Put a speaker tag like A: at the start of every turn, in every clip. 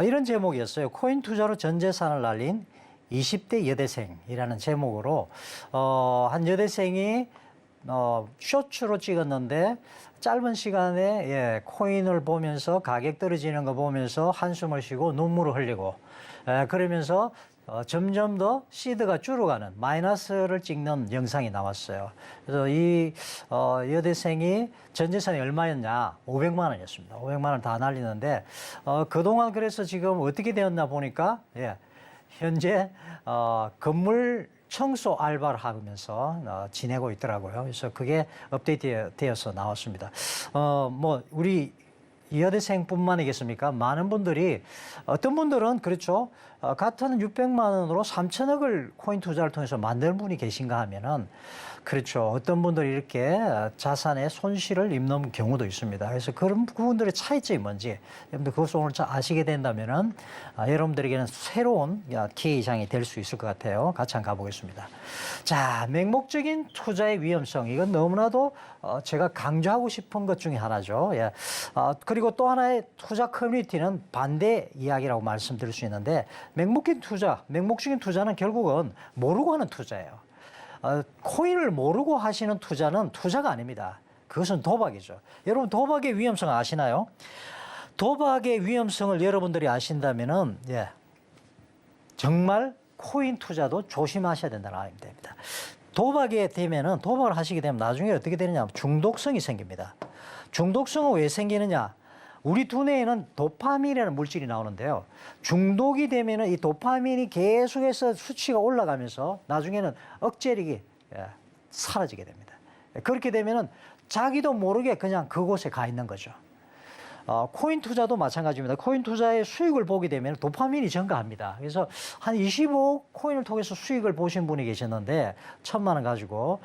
A: 이런 제목이었어요. 코인 투자로 전 재산을 날린 20대 여대생이라는 제목으로 한 여대생이 쇼츠로 찍었는데 짧은 시간에 코인을 보면서 가격 떨어지는 거 보면서 한숨을 쉬고 눈물을 흘리고 그러면서 점점 더 시드가 줄어가는 마이너스를 찍는 영상이 나왔어요. 그래서 이 여대생이 전 재산이 얼마였냐? 500만 원이었습니다. 500만 원 다 날리는데 그동안 그래서 지금 어떻게 되었나 보니까 현재 건물 청소 알바를 하면서 지내고 있더라고요. 그래서 그게 업데이트 되어서 나왔습니다. 뭐 우리 이 여대생뿐만이겠습니까? 많은 분들이 어떤 분들은 그렇죠. 같은 600만 원으로 3천억을 코인 투자를 통해서 만드는 분이 계신가 하면은 그렇죠. 어떤 분들이 이렇게 자산의 손실을 입는 경우도 있습니다. 그래서 그런 부분들의 차이점이 뭔지 여러분들 그것을 오늘 아시게 된다면은 여러분들에게는 새로운 기회장이 될 수 있을 것 같아요. 같이 한번 가보겠습니다. 자, 맹목적인 투자의 위험성. 이건 너무나도 제가 강조하고 싶은 것 중에 하나죠. 그리고 또 하나의 투자 커뮤니티는 반대 이야기라고 말씀드릴 수 있는데 맹목적인 투자는 결국은 모르고 하는 투자예요. 코인을 모르고 하시는 투자는 투자가 아닙니다. 그것은 도박이죠. 여러분 도박의 위험성 아시나요? 도박의 위험성을 여러분들이 아신다면은 정말 코인 투자도 조심하셔야 된다는 말입니다. 도박을 하시게 되면 나중에 어떻게 되느냐? 중독성이 생깁니다. 중독성은 왜 생기느냐? 우리 두뇌에는 도파민이라는 물질이 나오는데요. 중독이 되면은 이 도파민이 계속해서 수치가 올라가면서 나중에는 억제력이 사라지게 됩니다. 그렇게 되면은 자기도 모르게 그냥 그곳에 가 있는 거죠. 코인 투자도 마찬가지입니다. 코인 투자의 수익을 보게 되면 도파민이 증가합니다. 그래서 한 25억 코인을 통해서 수익을 보신 분이 계셨는데 1,000만 원 가지고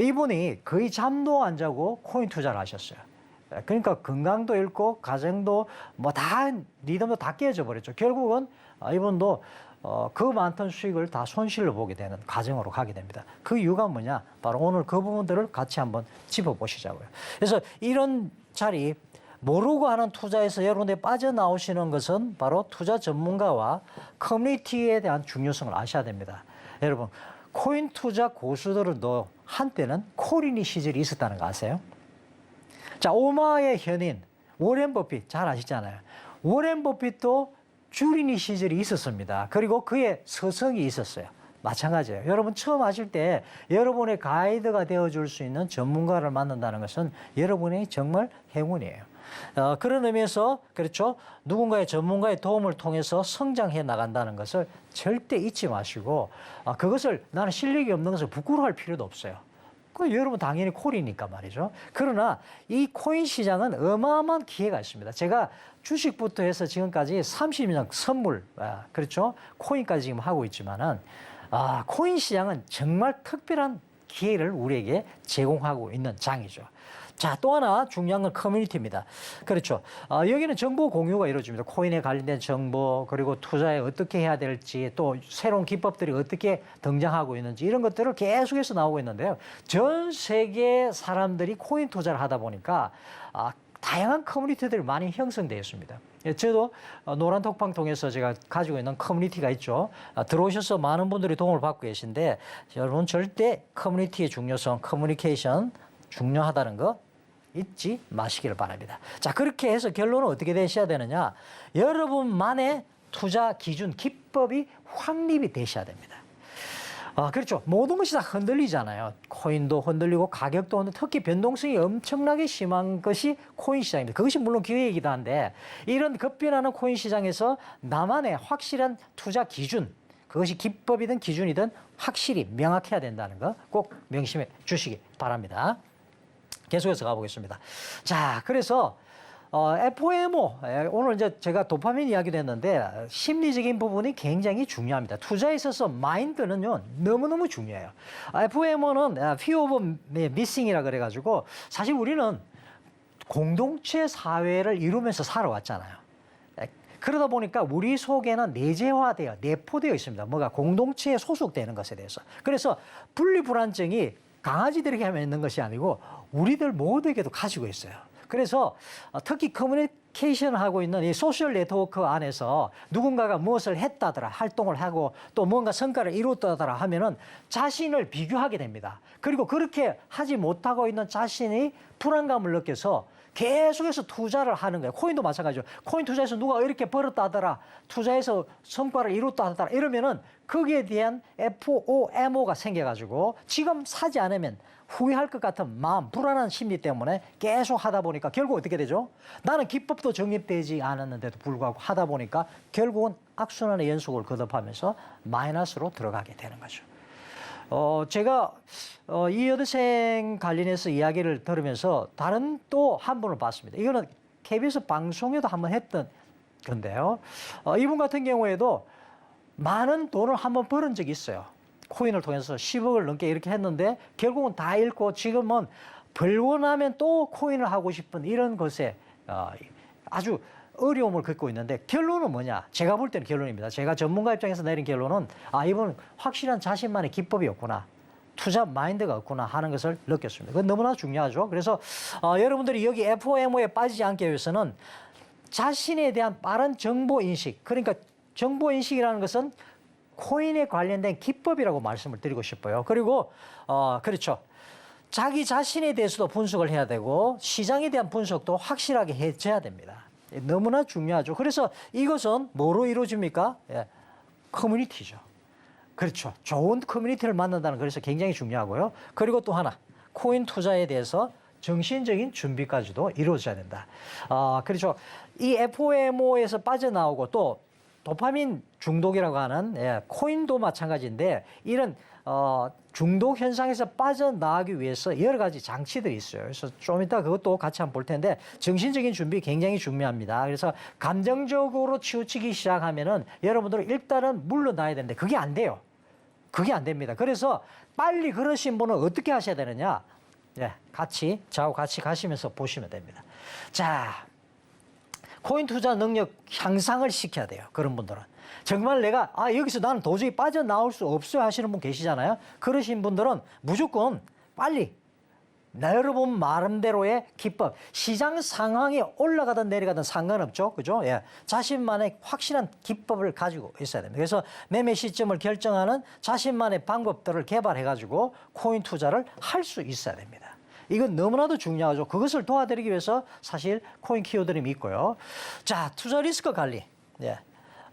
A: 이분이 거의 잠도 안 자고 코인 투자를 하셨어요. 그러니까 건강도 잃고 가정도 뭐 다 리듬도 다 깨져 버렸죠. 결국은 이분도 그 많던 수익을 다 손실로 보게 되는 과정으로 가게 됩니다. 그 이유가 뭐냐? 바로 오늘 그 부분들을 같이 한번 짚어보시자고요. 그래서 이런 자리 모르고 하는 투자에서 여러분들이 빠져나오시는 것은 바로 투자 전문가와 커뮤니티에 대한 중요성을 아셔야 됩니다. 여러분 코인 투자 고수들도 한때는 코린이 시절이 있었다는 거 아세요? 자, 오마의 현인 워렌 버핏 잘 아시잖아요. 워렌 버핏도 주린이 시절이 있었습니다. 그리고 그의 서성이 있었어요. 마찬가지예요. 여러분 처음 하실 때 여러분의 가이드가 되어줄 수 있는 전문가를 만난다는 것은 여러분의 정말 행운이에요. 그런 의미에서 그렇죠. 누군가의 전문가의 도움을 통해서 성장해 나간다는 것을 절대 잊지 마시고 그것을 나는 실력이 없는 것을 부끄러워할 필요도 없어요. 여러분 당연히 콜이니까 말이죠. 그러나 이 코인 시장은 어마어마한 기회가 있습니다. 제가 주식부터 해서 지금까지 30년 선물, 그렇죠? 코인까지 지금 하고 있지만은, 코인 시장은 정말 특별한 기회를 우리에게 제공하고 있는 장이죠. 자, 또 하나 중요한 건 커뮤니티입니다. 그렇죠. 여기는 정보 공유가 이루어집니다. 코인에 관련된 정보, 그리고 투자에 어떻게 해야 될지, 또 새로운 기법들이 어떻게 등장하고 있는지 이런 것들을 계속해서 나오고 있는데요. 전 세계 사람들이 코인 투자를 하다 보니까 다양한 커뮤니티들이 많이 형성되어 있습니다. 저도 노란톡방 통해서 제가 가지고 있는 커뮤니티가 있죠. 들어오셔서 많은 분들이 도움을 받고 계신데 여러분 절대 커뮤니티의 중요성, 커뮤니케이션 중요하다는 거 잊지 마시기를 바랍니다. 자, 그렇게 해서 결론은 어떻게 되셔야 되느냐? 여러분만의 투자 기준, 기법이 확립이 되셔야 됩니다. 그렇죠. 모든 것이 다 흔들리잖아요. 코인도 흔들리고 가격도 흔들리고 특히 변동성이 엄청나게 심한 것이 코인 시장입니다. 그것이 물론 기회이기도 한데 이런 급변하는 코인 시장에서 나만의 확실한 투자 기준, 그것이 기법이든 기준이든 확실히 명확해야 된다는 거 꼭 명심해 주시기 바랍니다. 계속해서 가보겠습니다. 자, 그래서 FOMO, 오늘 이제 제가 도파민 이야기도 했는데 심리적인 부분이 굉장히 중요합니다. 투자에 있어서 마인드는요 너무너무 중요해요. FOMO는 Fear of Missing이라 그래가지고 사실 우리는 공동체 사회를 이루면서 살아왔잖아요. 그러다 보니까 우리 속에는 내재화되어 내포되어 있습니다. 뭐가 공동체에 소속되는 것에 대해서. 그래서 분리불안증이 강아지들에게만 있는 것이 아니고 우리들 모두에게도 가지고 있어요. 그래서 특히 커뮤니케이션하고 있는 이 소셜 네트워크 안에서 누군가가 무엇을 했다더라, 활동을 하고 또 뭔가 성과를 이뤘다더라 하면은 자신을 비교하게 됩니다. 그리고 그렇게 하지 못하고 있는 자신이 불안감을 느껴서 계속해서 투자를 하는 거예요. 코인도 마찬가지죠. 코인 투자해서 누가 이렇게 벌었다더라, 투자해서 성과를 이뤘다더라 이러면은 거기에 대한 FOMO가 생겨가지고 지금 사지 않으면 후회할 것 같은 마음, 불안한 심리 때문에 계속 하다 보니까 결국 어떻게 되죠? 나는 기법도 정립되지 않았는데도 불구하고 하다 보니까 결국은 악순환의 연속을 거듭하면서 마이너스로 들어가게 되는 거죠. 제가 이 여대생 관련해서 이야기를 들으면서 다른 또 한 분을 봤습니다. 이거는 KBS 방송에도 한번 했던 건데요. 이분 같은 경우에도 많은 돈을 한번 벌은 적이 있어요. 코인을 통해서 10억을 넘게 이렇게 했는데 결국은 다 잃고 지금은 벌고 나면 또 코인을 하고 싶은 이런 것에 아주 어려움을 겪고 있는데 결론은 뭐냐? 제가 볼 때는 결론입니다. 제가 전문가 입장에서 내린 결론은 이분은 확실한 자신만의 기법이 없구나. 투자 마인드가 없구나 하는 것을 느꼈습니다. 그건 너무나 중요하죠. 그래서 여러분들이 여기 FOMO에 빠지지 않기 위해서는 자신에 대한 빠른 정보 인식, 그러니까 정보 인식이라는 것은 코인에 관련된 기법이라고 말씀을 드리고 싶어요. 그리고 그렇죠. 자기 자신에 대해서도 분석을 해야 되고 시장에 대한 분석도 확실하게 해줘야 됩니다. 너무나 중요하죠. 그래서 이것은 뭐로 이루어집니까? 예, 커뮤니티죠. 그렇죠. 좋은 커뮤니티를 만난다는 그래서 굉장히 중요하고요. 그리고 또 하나, 코인 투자에 대해서 정신적인 준비까지도 이루어져야 된다. 그렇죠. 이 FOMO에서 빠져나오고 또 도파민 중독이라고 하는 코인도 마찬가지인데 이런 중독 현상에서 빠져나가기 위해서 여러 가지 장치들이 있어요. 그래서 좀 이따 그것도 같이 한번 볼 텐데 정신적인 준비 굉장히 중요합니다. 그래서 감정적으로 치우치기 시작하면은 여러분들은 일단은 물러나야 되는데 그게 안 돼요. 그게 안 됩니다. 그래서 빨리 그러신 분은 어떻게 하셔야 되느냐? 저하고 같이 가시면서 보시면 됩니다. 자, 코인 투자 능력 향상을 시켜야 돼요. 그런 분들은. 정말 내가 여기서 나는 도저히 빠져나올 수 없어요 하시는 분 계시잖아요. 그러신 분들은 무조건 빨리 여러분 말음대로의 기법, 시장 상황이 올라가든 내려가든 상관없죠. 그죠? 예. 자신만의 확실한 기법을 가지고 있어야 됩니다. 그래서 매매 시점을 결정하는 자신만의 방법들을 개발해가지고 코인 투자를 할 수 있어야 됩니다. 이건 너무나도 중요하죠. 그것을 도와드리기 위해서 사실 코인 키워드림이 있고요. 자, 투자 리스크 관리. 예.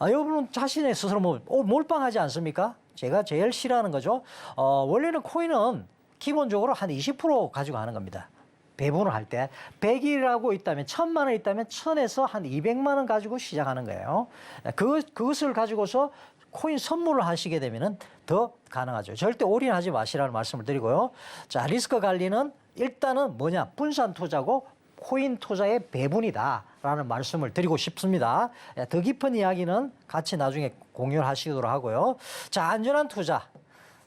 A: 여러분은 자신의 스스로 몰빵하지 않습니까? 제가 제일 싫어하는 거죠. 원래는 코인은 기본적으로 한 20% 가지고 하는 겁니다. 배분을 할 때 100이라고 있다면 1000만 원 있다면 1000에서 한 200만 원 가지고 시작하는 거예요. 그것을 가지고서 코인 선물을 하시게 되면은 더 가능하죠. 절대 올인하지 마시라는 말씀을 드리고요. 자, 리스크 관리는 일단은 뭐냐? 분산 투자고 코인 투자의 배분이다라는 말씀을 드리고 싶습니다. 더 깊은 이야기는 같이 나중에 공유를 하시도록 하고요. 자, 안전한 투자.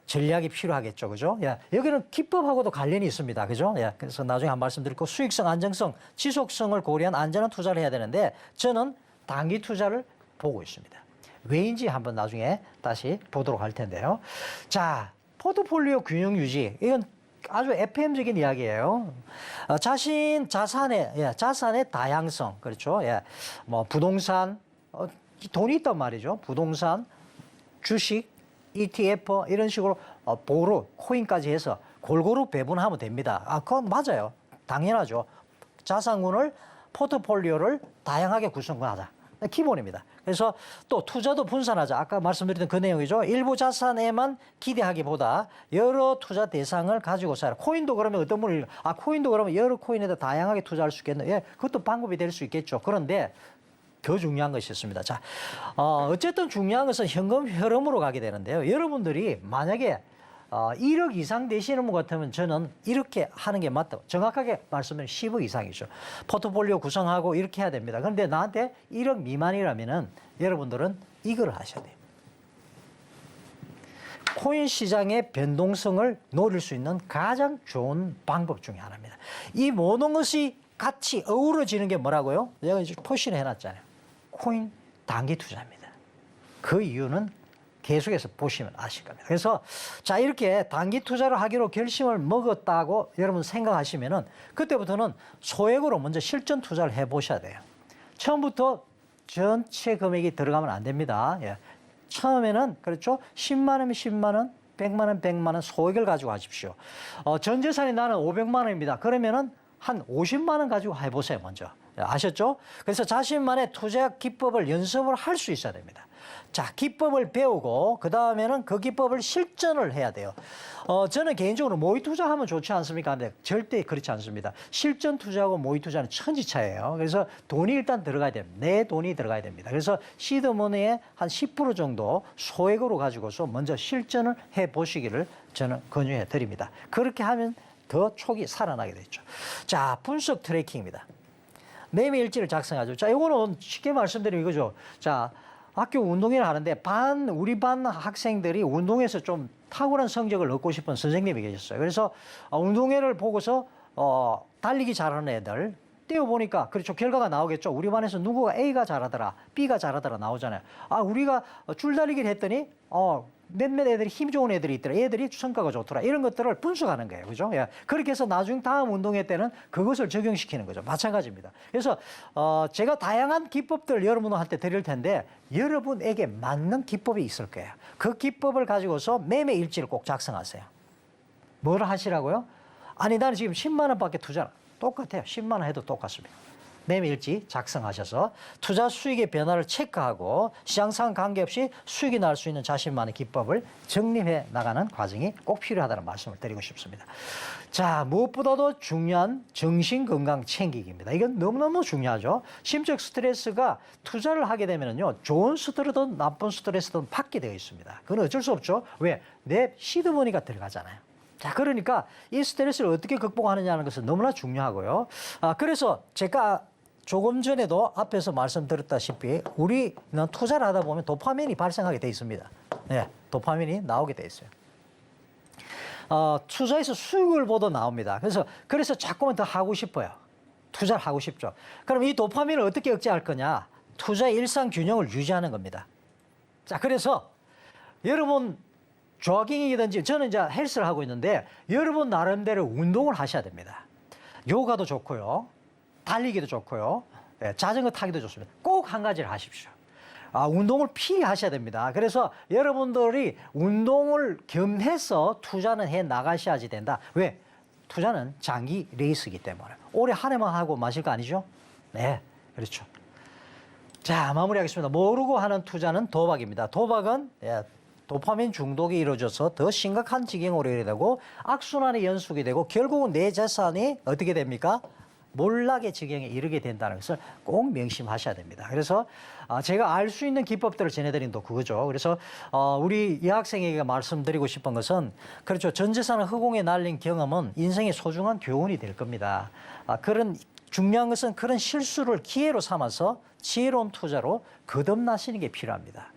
A: 전략이 필요하겠죠. 그죠? 여기는 기법하고도 관련이 있습니다. 그죠? 그래서 나중에 한 말씀 드리고 수익성, 안정성, 지속성을 고려한 안전한 투자를 해야 되는데 저는 단기 투자를 보고 있습니다. 왜인지 한번 나중에 다시 보도록 할 텐데요. 자, 포트폴리오 균형 유지. 이건 아주 FM적인 이야기예요. 자산의 다양성. 그렇죠? 뭐 부동산, 돈이 있단 말이죠. 부동산, 주식, ETF 이런 식으로 보루, 코인까지 해서 골고루 배분하면 됩니다. 그건 맞아요. 당연하죠. 자산군을 포트폴리오를 다양하게 구성하자. 기본입니다. 그래서 또 투자도 분산하자. 아까 말씀드렸던 그 내용이죠. 일부 자산에만 기대하기보다 여러 투자 대상을 가지고 살아. 코인도 그러면 어떤 분이 코인도 그러면 여러 코인에다 다양하게 투자할 수 있겠네. 그것도 방법이 될 수 있겠죠. 그런데 더 중요한 것이 있습니다. 자, 어쨌든 중요한 것은 현금 흐름으로 가게 되는데요. 여러분들이 만약에 1억 이상 되시는 분 같으면 저는 이렇게 하는 게 맞다고. 정확하게 말씀드리면 10억 이상이죠. 포트폴리오 구성하고 이렇게 해야 됩니다. 그런데 나한테 1억 미만이라면은 여러분들은 이걸 하셔야 돼요. 코인 시장의 변동성을 노릴 수 있는 가장 좋은 방법 중에 하나입니다. 이 모든 것이 같이 어우러지는 게 뭐라고요? 내가 이제 표시를 해놨잖아요. 코인 단기 투자입니다. 그 이유는 계속해서 보시면 아실 겁니다. 그래서 자, 이렇게 단기 투자를 하기로 결심을 먹었다고 여러분 생각하시면은 그때부터는 소액으로 먼저 실전 투자를 해보셔야 돼요. 처음부터 전체 금액이 들어가면 안 됩니다. 예. 처음에는 그렇죠. 10만 원이면 10만 원, 100만 원, 100만 원 소액을 가지고 하십시오. 전 재산이 나는 500만 원입니다. 그러면은 한 50만 원 가지고 해보세요, 먼저. 아셨죠? 그래서 자신만의 투자 기법을 연습을 할 수 있어야 됩니다. 자, 기법을 배우고 그 다음에는 그 기법을 실전을 해야 돼요. 저는 개인적으로 모의 투자하면 좋지 않습니까? 근데 절대 그렇지 않습니다. 실전 투자하고 모의 투자는 천지차예요. 그래서 돈이 일단 들어가야 됩니다. 내 돈이 들어가야 됩니다. 그래서 시드머니의 한 10% 정도 소액으로 가지고서 먼저 실전을 해 보시기를 저는 권유해 드립니다. 그렇게 하면 더 촉이 살아나게 되죠. 자, 분석 트래킹입니다. 매매 일지를 작성하죠. 자, 이거는 쉽게 말씀드리면 이거죠. 자, 학교 운동회를 하는데 우리 반 학생들이 운동에서 좀 탁월한 성적을 얻고 싶은 선생님이 계셨어요. 그래서 운동회를 보고서 달리기 잘하는 애들 떼어보니까 그렇죠. 결과가 나오겠죠. 우리 반에서 누구가 A가 잘하더라, B가 잘하더라 나오잖아요. 우리가 줄달리기를 했더니 몇몇 애들이 힘 좋은 애들이 있더라. 애들이 성과가 좋더라. 이런 것들을 분석하는 거예요. 그죠? 예. 그렇게 해서 나중 다음 운동회 때는 그것을 적용시키는 거죠. 마찬가지입니다. 그래서 제가 다양한 기법들을 여러분한테 드릴 텐데 여러분에게 맞는 기법이 있을 거예요. 그 기법을 가지고서 매매 일지를 꼭 작성하세요. 뭘 하시라고요? 아니 나는 지금 10만 원밖에 투자 똑같아요. 10만 원 해도 똑같습니다. 매매일지 작성하셔서 투자 수익의 변화를 체크하고 시장상 관계없이 수익이 날 수 있는 자신만의 기법을 정립해 나가는 과정이 꼭 필요하다는 말씀을 드리고 싶습니다. 자, 무엇보다도 중요한 정신건강 챙기기입니다. 이건 너무너무 중요하죠. 심적 스트레스가 투자를 하게 되면요, 좋은 스트레스든 나쁜 스트레스든 받게 되어 있습니다. 그건 어쩔 수 없죠. 왜? 내 시드머니가 들어가잖아요. 자, 그러니까 이 스트레스를 어떻게 극복하느냐는 것은 너무나 중요하고요. 그래서 제가 조금 전에도 앞에서 말씀드렸다시피 우리는 투자를 하다 보면 도파민이 발생하게 돼 있습니다. 네, 도파민이 나오게 돼 있어요. 투자에서 수익을 보도 나옵니다. 그래서 자꾸만 더 하고 싶어요. 투자를 하고 싶죠. 그럼 이 도파민을 어떻게 억제할 거냐? 투자의 일상 균형을 유지하는 겁니다. 자, 그래서 여러분 조깅이든지 저는 이제 헬스를 하고 있는데 여러분 나름대로 운동을 하셔야 됩니다. 요가도 좋고요. 달리기도 좋고요. 네, 자전거 타기도 좋습니다. 꼭 한 가지를 하십시오. 운동을 피하셔야 됩니다. 그래서 여러분들이 운동을 겸해서 투자는 해 나가셔야지 된다. 왜? 투자는 장기 레이스이기 때문에. 올해 한 해만 하고 마실 거 아니죠? 네, 그렇죠. 자, 마무리하겠습니다. 모르고 하는 투자는 도박입니다. 도박은 도파민 중독이 이루어져서 더 심각한 지경으로 이르게 되고 악순환의 연속이 되고 결국은 내 재산이 어떻게 됩니까? 몰락의 지경에 이르게 된다는 것을 꼭 명심하셔야 됩니다. 그래서 제가 알 수 있는 기법들을 전해드린 또 그거죠. 그래서 우리 이 학생에게 말씀드리고 싶은 것은 그렇죠. 전 재산을 허공에 날린 경험은 인생의 소중한 교훈이 될 겁니다. 그런 중요한 것은 그런 실수를 기회로 삼아서 지혜로운 투자로 거듭나시는 게 필요합니다.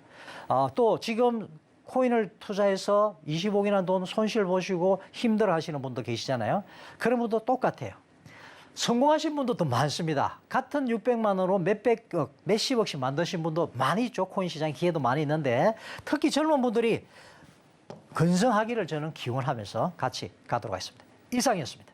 A: 또 지금 코인을 투자해서 20억이나 돈 손실 보시고 힘들어 하시는 분도 계시잖아요. 그런 분도 똑같아요. 성공하신 분도 더 많습니다. 같은 600만 원으로 몇백억, 몇십억씩 만드신 분도 많이 있죠. 코인 시장 기회도 많이 있는데 특히 젊은 분들이 건성하기를 저는 기원하면서 같이 가도록 하겠습니다. 이상이었습니다.